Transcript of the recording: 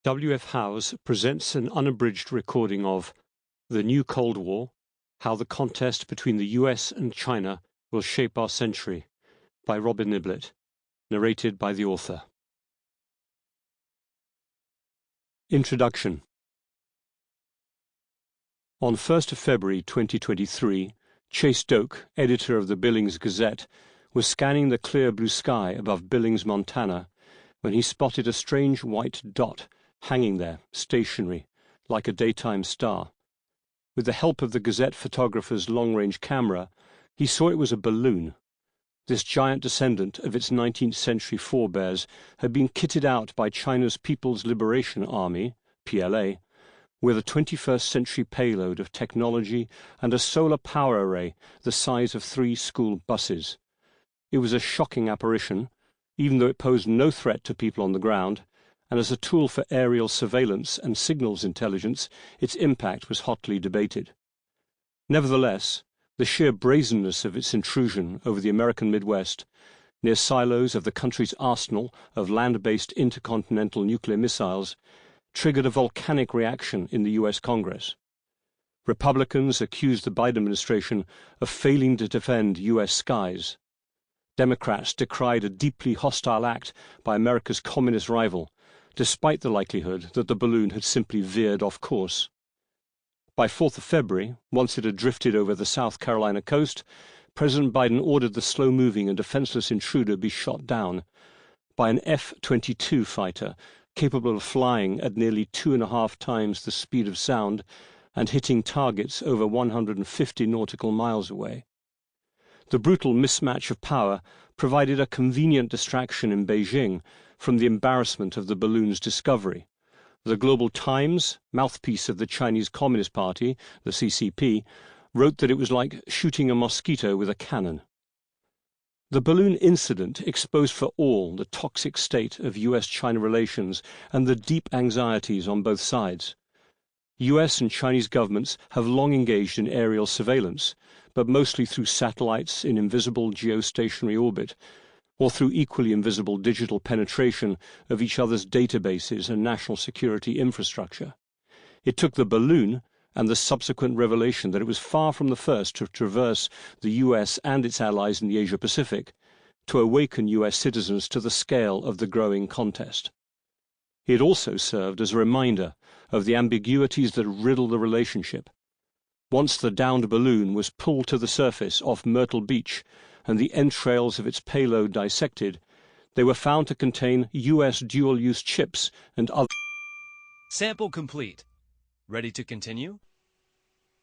W.F. Howes presents an unabridged recording of The New Cold War, How the Contest Between the US and China Will Shape Our Century, by Robin Niblett, narrated by the author. Introduction. On 1st of February 2023, Chase Doak, editor of the Billings Gazette, was scanning the clear blue sky above Billings, Montana, when he spotted a strange white dot hanging there, stationary, like a daytime star. With the help of the Gazette photographer's long-range camera, he saw it was a balloon. This giant descendant of its 19th century forebears had been kitted out by China's People's Liberation Army, PLA, with a 21st century payload of technology and a solar power array the size of 3 school buses. It was a shocking apparition, even though it posed no threat to people on the ground, and as a tool for aerial surveillance and signals intelligence, its impact was hotly debated. Nevertheless, the sheer brazenness of its intrusion over the American Midwest, near silos of the country's arsenal of land-based intercontinental nuclear missiles, triggered a volcanic reaction in the U.S. Congress. Republicans accused the Biden administration of failing to defend U.S. skies. Democrats decried a deeply hostile act by America's communist rival, despite the likelihood that the balloon had simply veered off course. By 4th of February, once it had drifted over the South Carolina coast, President Biden ordered the slow-moving and defenseless intruder be shot down by an F-22 fighter capable of flying at nearly 2.5 times the speed of sound and hitting targets over 150 nautical miles away. The brutal mismatch of power provided a convenient distraction in Beijing from the embarrassment of the balloon's discovery. The Global Times, mouthpiece of the Chinese Communist Party, the CCP, wrote that it was like shooting a mosquito with a cannon. The balloon incident exposed for all the toxic state of US-China relations and the deep anxieties on both sides. US and Chinese governments have long engaged in aerial surveillance, but mostly through satellites in invisible geostationary orbit, or through equally invisible digital penetration of each other's databases and national security infrastructure. It took the balloon and the subsequent revelation that it was far from the first to traverse the US and its allies in the Asia-Pacific to awaken US citizens to the scale of the growing contest. It also served as a reminder of the ambiguities that riddle the relationship. Once the downed balloon was pulled to the surface off Myrtle Beach and the entrails of its payload dissected, they were found to contain US dual-use chips and other... Sample complete. Ready to continue?